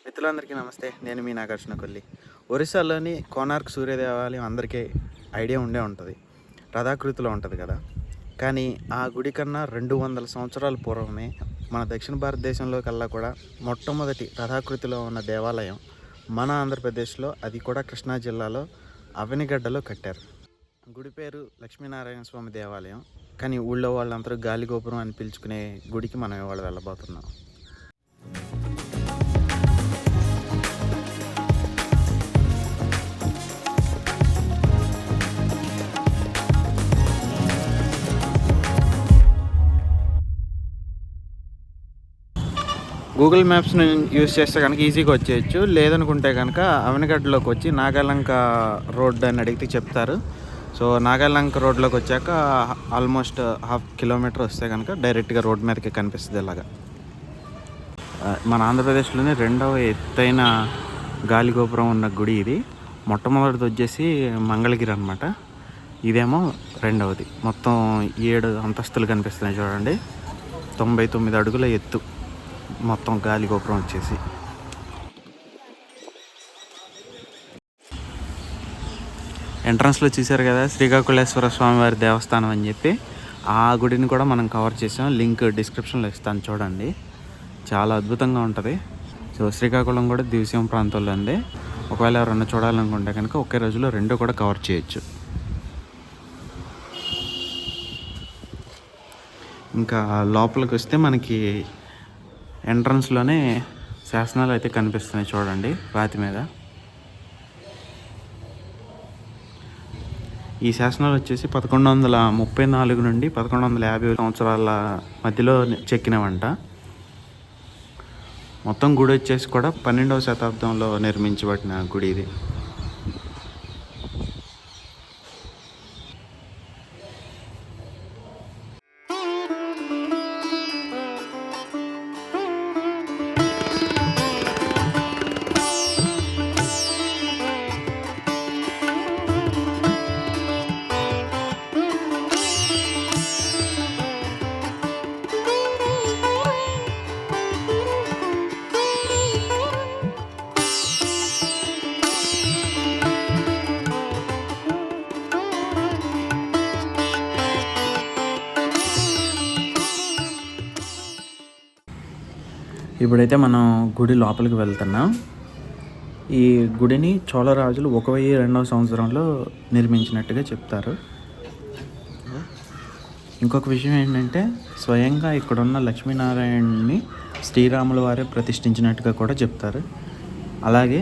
మిత్రులందరికీ నమస్తే. నేను మీ నాగార్జున కొల్లి. ఒరిస్సాలోని కోనార్క్ సూర్య దేవాలయం అందరికీ ఐడియా ఉండే ఉంటుంది. రథాకృతిలో ఉంటుంది కదా. కానీ ఆ గుడి కన్నా 200 సంవత్సరాల పూర్వమే మన దక్షిణ భారతదేశంలో కల్లా కూడా మొట్టమొదటి రథాకృతిలో ఉన్న దేవాలయం మన ఆంధ్రప్రదేశ్లో, అది కూడా కృష్ణా జిల్లాలో అవనిగడ్డలో కట్టారు. గుడి పేరు లక్ష్మీనారాయణ స్వామి దేవాలయం. కానీ ఊళ్ళో వాళ్ళందరూ గాలిగోపురం అని పిలుచుకునే గుడికి మనం ఇవాళ వెళ్ళబోతున్నాం. గూగుల్ మ్యాప్స్ని యూస్ చేస్తే కనుక ఈజీగా వచ్చేయచ్చు. లేదనుకుంటే కనుక అవనిగడ్డలోకి వచ్చి నాగాలంక రోడ్ అని అడిగితే చెప్తారు. సో నాగాలంక రోడ్లోకి వచ్చాక ఆల్మోస్ట్ 1/2 కిలోమీటర్ వస్తే కనుక డైరెక్ట్గా రోడ్ మీదకి కనిపిస్తుంది. ఇలాగా మన ఆంధ్రప్రదేశ్లోనే రెండవ ఎత్తైన గాలిగోపురం ఉన్న గుడి ఇది. మొట్టమొదటిది వచ్చేసి మంగళగిరి అనమాట. ఇదేమో రెండవది. మొత్తం 7 అంతస్తులు కనిపిస్తున్నాయి చూడండి. 99 అడుగుల ఎత్తు మొత్తం గాలిగోపురం వచ్చేసి. ఎంట్రన్స్లో చూశారు కదా శ్రీకాకుళేశ్వర స్వామివారి దేవస్థానం అని చెప్పి, ఆ గుడిని కూడా మనం కవర్ చేసాం. లింక్ డిస్క్రిప్షన్లో ఇస్తాను, చూడండి. చాలా అద్భుతంగా ఉంటుంది. సో శ్రీకాకుళం కూడా దివిసీమ ప్రాంతంలో ఉంది. ఒకవేళ ఎవరన్నా చూడాలనుకుంటే కనుక ఒకే రోజులో 2 కూడా కవర్ చేయొచ్చు. ఇంకా లోపలికి వస్తే మనకి ఎంట్రన్స్లోనే శాసనాలు అయితే కనిపిస్తున్నాయి చూడండి, రాతి మీద. ఈ శాసనాలు వచ్చేసి 1134 నుండి 1150 సంవత్సరాల మధ్యలో చెక్కినవంట. మొత్తం గుడి వచ్చేసి కూడా 12వ శతాబ్దంలో నిర్మించబడిన గుడి ఇది. ఇప్పుడైతే మనం గుడి లోపలికి వెళ్తున్నాం. ఈ గుడిని చోళరాజులు 1200వ సంవత్సరంలో నిర్మించినట్టుగా చెప్తారు. ఇంకొక విషయం ఏంటంటే, స్వయంగా ఇక్కడున్న లక్ష్మీనారాయణని శ్రీరాముల వారే ప్రతిష్ఠించినట్టుగా కూడా చెప్తారు. అలాగే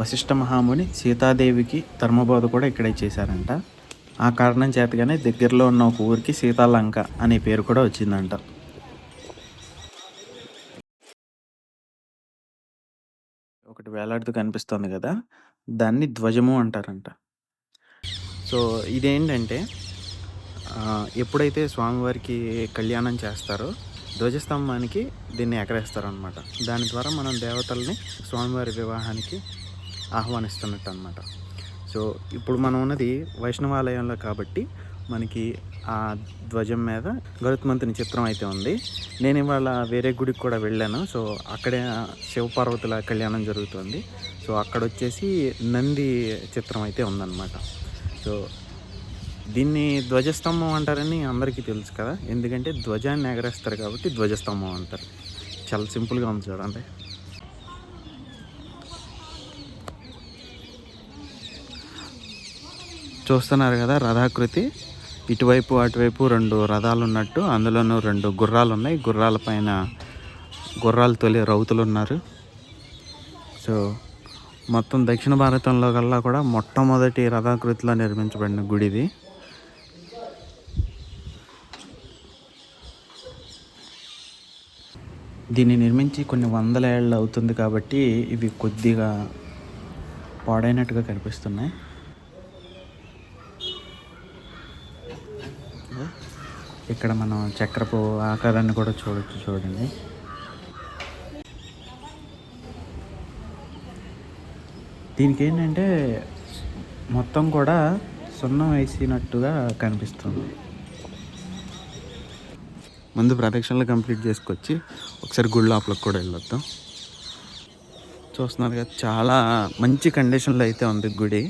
వశిష్ఠ మహాముని సీతాదేవికి ధర్మబోధ కూడా ఇక్కడే చేశారంట. ఆ కారణం చేతగానే దగ్గరలో ఉన్న ఒక ఊరికి సీతాలంక అనే పేరు కూడా వచ్చిందంట. ఒకటి వేలాడుతూ కనిపిస్తుంది కదా, దాన్ని ధ్వజము అంటారంట. సో ఇదేంటంటే, ఎప్పుడైతే స్వామివారికి కళ్యాణం చేస్తారో ధ్వజస్తంభానికి దీన్ని ఎగరేస్తారనమాట. దాని ద్వారా మనం దేవతల్ని స్వామివారి వివాహానికి ఆహ్వానిస్తున్నట్టు అనమాట. సో ఇప్పుడు మనం ఉన్నది వైష్ణవాలయంలో కాబట్టి మనకి ఆ ధ్వజం మీద గరుత్మంతుని చిత్రం అయితే ఉంది. నేను ఇవాళ వేరే గుడికి కూడా వెళ్ళాను. సో అక్కడే శివపార్వతుల కళ్యాణం జరుగుతుంది. సో అక్కడ వచ్చేసి నంది చిత్రం అయితే ఉందన్నమాట. సో దీన్ని ధ్వజస్తంభం అంటారని అందరికీ తెలుసు కదా, ఎందుకంటే ధ్వజాన్ని ఎగరేస్తారు కాబట్టి ధ్వజస్తంభం అంటారు. చాలా సింపుల్గా ఉంది చూడండి. చూస్తున్నారు కదా రథాకృతి. ఇటువైపు అటువైపు 2 రథాలు ఉన్నట్టు, అందులోనూ 2 గుర్రాలు ఉన్నాయి. గుర్రాల పైన గుర్రాలు తొలి రౌతులు ఉన్నారు. సో మొత్తం దక్షిణ భారతంలో కల్లా కూడా మొట్టమొదటి రథాకృతిలో నిర్మించబడిన గుడి ఇది. దీన్ని నిర్మించి కొన్ని 100 ఏళ్ళు అవుతుంది కాబట్టి ఇవి కొద్దిగా పాడైనట్టుగా కనిపిస్తున్నాయి. ఇక్కడ మనం చక్రపు ఆకారాన్ని కూడా చూడొచ్చు, చూడండి. దీనికి ఏంటంటే మొత్తం కూడా సున్నం వేసినట్టుగా కనిపిస్తుంది. ముందు ప్రదక్షిణలు కంప్లీట్ చేసుకొచ్చి ఒకసారి గుడి లోపలికి కూడా వెళ్ళొద్దాం. చూస్తున్నారు కదా, చాలా మంచి కండిషన్లో అయితే ఉంది గుడి.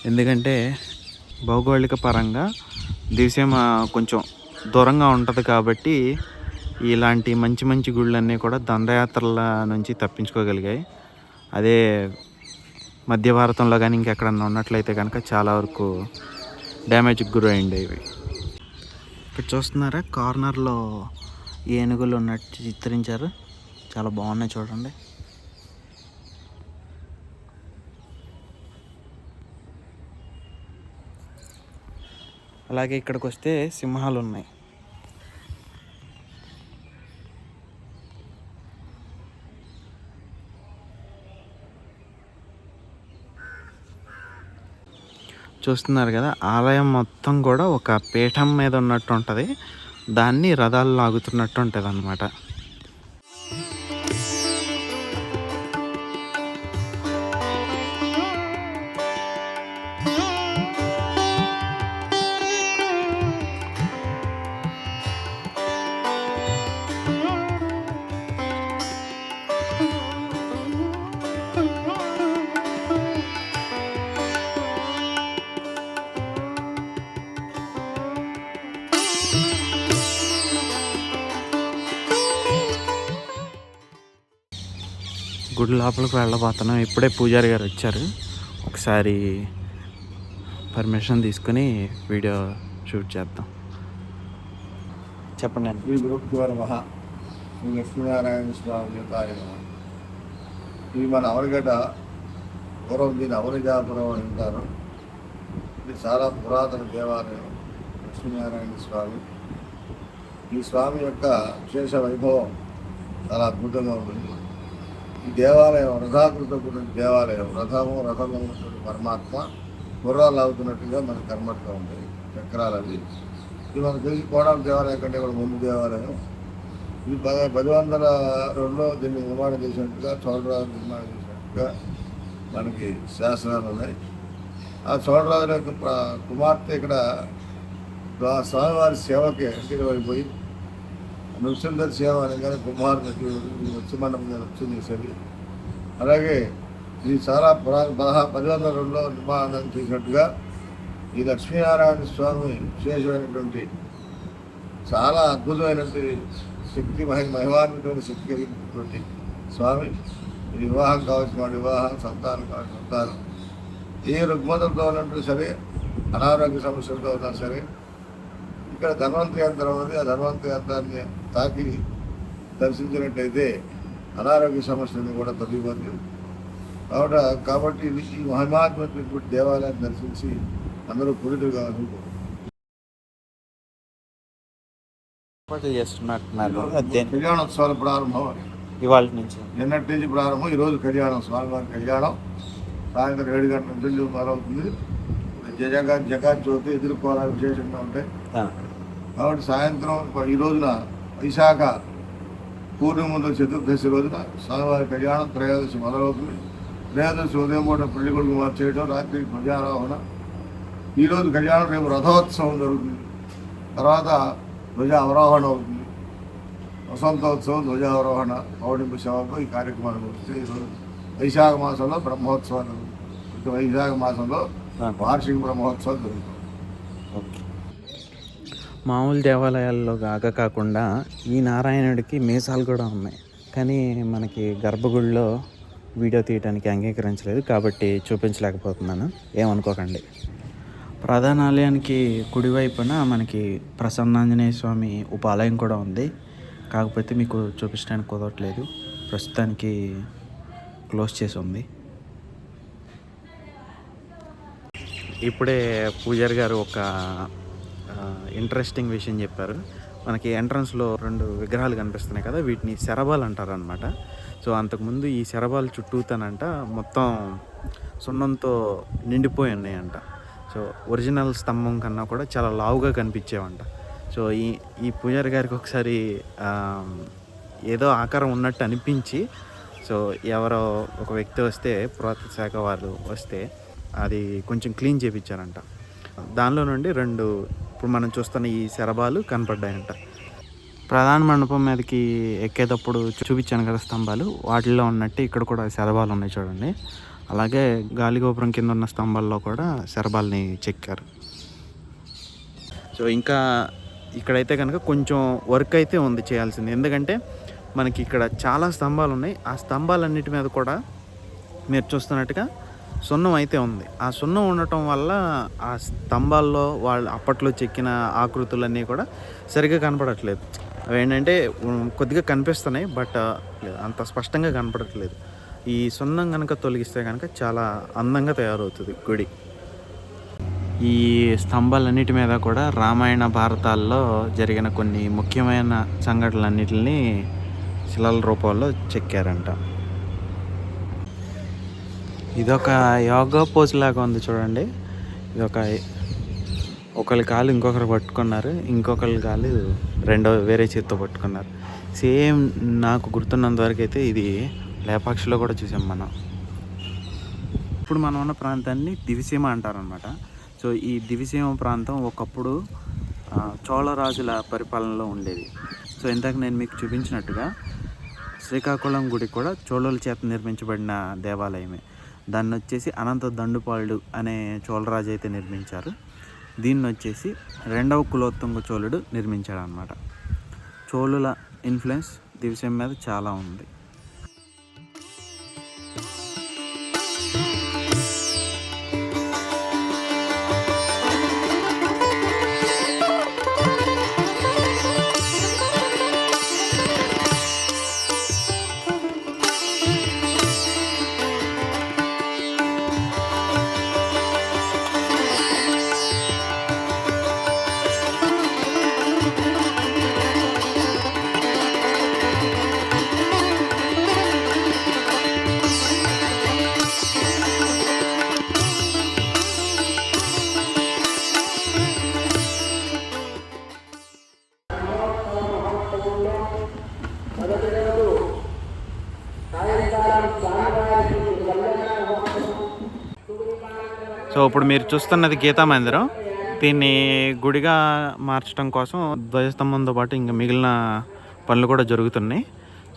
ఎందుకంటే భౌగోళిక పరంగా దివిసీమ కొంచెం దూరంగా ఉంటుంది కాబట్టి ఇలాంటి మంచి మంచి గుళ్ళన్నీ కూడా దండయాత్రల నుంచి తప్పించుకోగలిగాయి. అదే మధ్య భారతంలో కానీ ఇంకెక్కడన్నా ఉన్నట్లయితే కనుక చాలా వరకు డ్యామేజ్కి గురైండేవి. ఇక్కడ చూస్తున్నారా, కార్నర్లో ఏనుగులు ఉన్నట్టు చిత్రించారు. చాలా బాగున్నాయి చూడండి. అలాగే ఇక్కడికి వస్తే సింహాలు ఉన్నాయి. చూస్తున్నారు కదా, ఆలయం మొత్తం కూడా ఒక పీఠం మీద ఉన్నట్టు ఉంటుంది. దాన్ని రథాలు లాగుతున్నట్టు ఉంటుంది అన్నమాట. గుడి లోపలికి వెళ్ళబోతున్నాం. ఇప్పుడే పూజారి గారు వచ్చారు. ఒకసారి పర్మిషన్ తీసుకుని వీడియో షూట్ చేద్దాం. చెప్పండి అండి. శ్రీ గురుభ్యో నమః. శ్రీ లక్ష్మీనారాయణ స్వామి యుతాయ నమః. ఇది మన అవరగడ్డ, పూర్వం దీని అవరజాపురం అని అంటారు. ఇది చాలా పురాతన దేవాలయం. లక్ష్మీనారాయణ స్వామి, ఈ స్వామి యొక్క విశేష వైభవం చాలా అద్భుతంగా ఉంటుంది. ఈ దేవాలయం రథాకృత దేవాలయం. రథము ఉన్నటువంటి పరమాత్మ గుర్రాలు అవుతున్నట్టుగా మనకు కనబడుతూ ఉంటాయి చక్రాలు. అవి ఇది మనకు తెలిసి కోడాల దేవాలయం కంటే కూడా ముందు దేవాలయం. ఇది 1002లో దీన్ని నిర్మాణం చేసినట్టుగా, చోళరాజు నిర్మాణం చేసినట్టుగా మనకి శాసనాలు ఉన్నాయి. ఆ చోళరాజు యొక్క కుమార్తె ఇక్కడ స్వామివారి సేవకి ఇంటికి వెళ్ళిపోయి నృసింహర్ సేవ అనగానే కుమారునికి వచ్చి మనం వచ్చి చేసేది. అలాగే ఇది చాలా 1002లో నిర్మాణం చేసినట్టుగా ఈ లక్ష్మీనారాయణ స్వామి విశేషమైనటువంటి చాలా అద్భుతమైనటువంటి శక్తి, మహిమాన్వితమైన శక్తి కలిగినటువంటి స్వామి. ఇది వివాహం కావాల్సిన వివాహం, సంతానం కావాల్సిన సంతానం, ఏ రుగ్మతలతో ఉన్నట్టు సరే, అనారోగ్య సమస్యలతో ఉన్నా సరే, ఇక్కడ ధన్వంతరి యంత్రం ఉంది. ఆ ధన్వంతరి యంత్రాన్ని తాకి దర్శించినట్టయితే అనారోగ్య సమస్యలను కూడా తొలగిపోతుంది. కాబట్టి ఈ మహిమాత్మకమైనటువంటి దేవాలయాన్ని దర్శించి అందరూ పురితులు కావాలని కళ్యాణోత్సవాలు ప్రారంభం ఇవాళ నుంచి, నిన్నటి నుంచి ప్రారంభం. ఈరోజు కళ్యాణం, స్వామివారి కళ్యాణం సాయంత్రం 7 గంటల నుంచి మొదలవుతుంది. జగత్ జ్యోతి ఎదుర్కోవాలి విశేషంగా ఉంటాయి. కాబట్టి సాయంత్రం ఈ రోజున వైశాఖ పూర్ణిమ ముందు చతుర్దశి రోజున స్వామివారి కళ్యాణం త్రయోదశి మొదలవుతుంది. త్రయోదశి ఉదయం పూట పెళ్లి కొడుకు మార్చేయడం, రాత్రి ధ్వజారోహణ. ఈరోజు కళ్యాణం, రేపు రథోత్సవం జరుగుతుంది. తర్వాత ధ్వజ అవరోహణ అవుతుంది. వసంతోత్సవం, ధ్వజావరోహణ, పౌర్ణిమ సేవకు ఈ కార్యక్రమాలు వస్తే ఈరోజు వైశాఖ మాసంలో బ్రహ్మోత్సవాలు, వైశాఖ మాసంలో వార్షిక బ్రహ్మోత్సవాలు జరుగుతాయి. మామూలు దేవాలయాల్లో కాకుండా ఈ నారాయణుడికి మీసాలు కూడా ఉన్నాయి. కానీ మనకి గర్భగుడిలో వీడియో తీయడానికి అంగీకరించలేదు కాబట్టి చూపించలేకపోతున్నాను, ఏమనుకోకండి. ప్రధాన ఆలయానికి కుడివైపున మనకి ప్రసన్నాంజనేయ స్వామి ఉపాలయం కూడా ఉంది. కాకపోతే మీకు చూపించడానికి కుదరట్లేదు, ప్రస్తుతానికి క్లోజ్ చేసి ఉంది. ఇప్పుడే పూజారి గారు ఒక ఇంట్రెస్టింగ్ విషయం చెప్పారు. మనకి ఎంట్రన్స్లో 2 విగ్రహాలు కనిపిస్తున్నాయి కదా, వీటిని శరభాలు అంటారు అనమాట. సో అంతకుముందు ఈ శరభాలు చుట్టూతానంట మొత్తం సున్నంతో నిండిపోయి ఉన్నాయంట. సో ఒరిజినల్ స్తంభం కన్నా కూడా చాలా లావుగా కనిపించేవంట. సో ఈ పూజారి గారికి ఒకసారి ఏదో ఆకారం ఉన్నట్టు అనిపించి, సో ఎవరో ఒక వ్యక్తి వస్తే, పురాతన శాఖ వాళ్ళు వస్తే అది కొంచెం క్లీన్ చేయించారంట. దానిలో నుండి 2 ఇప్పుడు మనం చూస్తున్న ఈ శరభాలు కనపడ్డాయంట. ప్రధాన మండపం మీదకి ఎక్కేటప్పుడు చూపించాను కదా స్తంభాలు, వాటిల్లో ఉన్నట్టు ఇక్కడ కూడా శరభాలు ఉన్నాయి చూడండి. అలాగే గాలిగోపురం కింద ఉన్న స్తంభాల్లో కూడా శరభాలని చెక్కారు. సో ఇంకా ఇక్కడైతే కనుక కొంచెం వర్క్ అయితే ఉంది చేయాల్సింది. ఎందుకంటే మనకి ఇక్కడ చాలా స్తంభాలు ఉన్నాయి. ఆ స్తంభాలన్నిటి మీద కూడా మీరు చూస్తున్నట్టుగా సున్నం అయితే ఉంది. ఆ సున్నం ఉండటం వల్ల ఆ స్తంభాల్లో వాళ్ళు అప్పట్లో చెక్కిన ఆకృతులన్నీ కూడా సరిగ్గా కనపడట్లేదు. అవి ఏంటంటే కొద్దిగా కనిపిస్తున్నాయి, బట్ అంత స్పష్టంగా కనపడట్లేదు. ఈ సున్నం కనుక తొలగిస్తే కనుక చాలా అందంగా తయారవుతుంది గుడి. ఈ స్తంభాలన్నిటి మీద కూడా రామాయణ భారతాల్లో జరిగిన కొన్ని ముఖ్యమైన సంఘటనలన్నిటిని శిలల రూపంలో చెక్కారంట. ఇదొక యోగా పోజ్ లాగా ఉంది చూడండి. ఇదొక ఒకరి కాలు ఇంకొకరు పట్టుకున్నారు, ఇంకొకరి కాలు వేరే చేత్తో పట్టుకున్నారు. సేమ్ నాకు గుర్తున్నంత వరకు అయితే ఇది లేపాక్షిలో కూడా చూసాం మనం. ఇప్పుడు మనం ఉన్న ప్రాంతాన్ని దివిసీమ అంటారనమాట. సో ఈ దివిసీమ ప్రాంతం ఒకప్పుడు చోళరాజుల పరిపాలనలో ఉండేది. సో ఇందాక నేను మీకు చూపించినట్టుగా శ్రీకాకుళం గుడి కూడా చోళుల చేత నిర్మించబడిన దేవాలయమే. దాన్ని వచ్చేసి అనంత దండుపాలుడు అనే చోళరాజు అయితే నిర్మించారు. దీన్ని వచ్చేసి 2వ కులోత్తుంగ చోళుడు నిర్మించాడు అనమాట. చోళుల ఇన్ఫ్లుయెన్స్ దివిసీమ మీద చాలా ఉంది. సో ఇప్పుడు మీరు చూస్తున్నది గీతా మందిరం. దీన్ని గుడిగా మార్చడం కోసం ధ్వజస్తంభంతో పాటు ఇంకా మిగిలిన పనులు కూడా జరుగుతున్నాయి.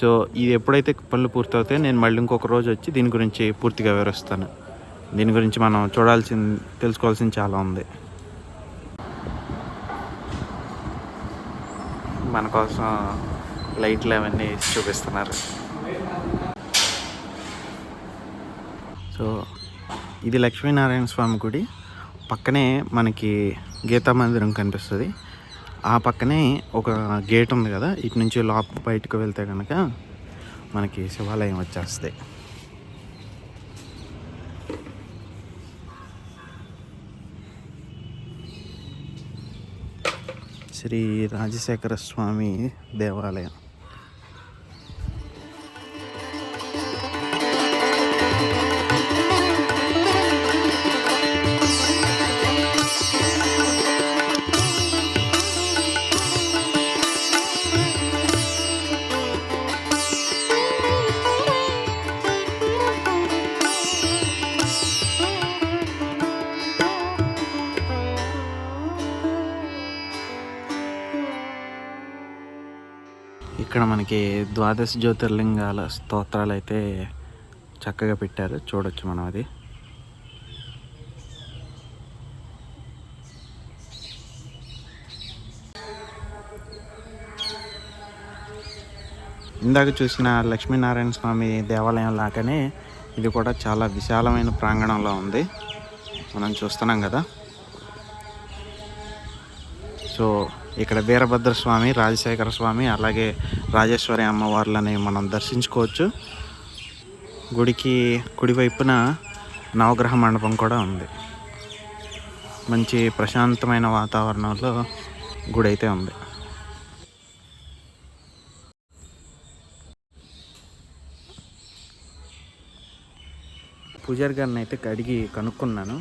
సో ఇది ఎప్పుడైతే పనులు పూర్తవుతాయో నేను మళ్ళీ ఇంకొక రోజు వచ్చి దీని గురించి పూర్తిగా వివరిస్తాను. దీని గురించి మనం తెలుసుకోవాల్సింది చాలా ఉంది. మన కోసం లైట్లు అవన్నీ చూపిస్తున్నారు. సో ఇది లక్ష్మీనారాయణ స్వామి గుడి. పక్కనే మనకి గీతా మందిరం కనిపిస్తుంది. ఆ పక్కనే ఒక గేట్ ఉంది కదా, ఇటు నుంచి బయటకు వెళ్తే కనుక మనకి శివాలయం వచ్చేస్తుంది. శ్రీ రాజశేఖర స్వామి దేవాలయం. ఇక్కడ మనకి 12 జ్యోతిర్లింగాల స్తోత్రాలు అయితే చక్కగా పెట్టారు, చూడొచ్చు మనం. అది ఇందాక చూసిన లక్ష్మీనారాయణ స్వామి దేవాలయం లాగానే ఇది కూడా చాలా విశాలమైన ప్రాంగణంలో ఉంది, మనం చూస్తున్నాం కదా. సో ఇక్కడ వీరభద్రస్వామి, రాజశేఖర స్వామి, అలాగే రాజేశ్వరి అమ్మవార్లని మనం దర్శించుకోవచ్చు. గుడికి కుడివైపున నవగ్రహ మండపం కూడా ఉంది. మంచి ప్రశాంతమైన వాతావరణంలో గుడి అయితే ఉంది. పూజారి గారిని అయితే అడిగి కనుక్కున్నాను.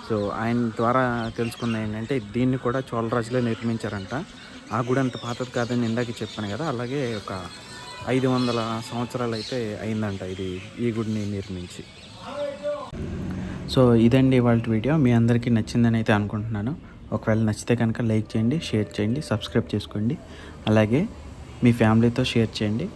సో ఆయన ద్వారా తెలుసుకున్న ఏంటంటే దీన్ని కూడా చోళరాజులే నిర్మించారంట. ఆ గుడి అంత పాతది కాదని ఇందాక చెప్పాను కదా, అలాగే ఒక 500 సంవత్సరాలు అయితే అయిందంట ఈ గుడిని నిర్మించి. సో ఇదండి ఇవాళ వీడియో. మీ అందరికీ నచ్చిందని అయితే అనుకుంటున్నాను. ఒకవేళ నచ్చితే కనుక లైక్ చేయండి, షేర్ చేయండి, సబ్స్క్రైబ్ చేసుకోండి. అలాగే మీ ఫ్యామిలీతో షేర్ చేయండి.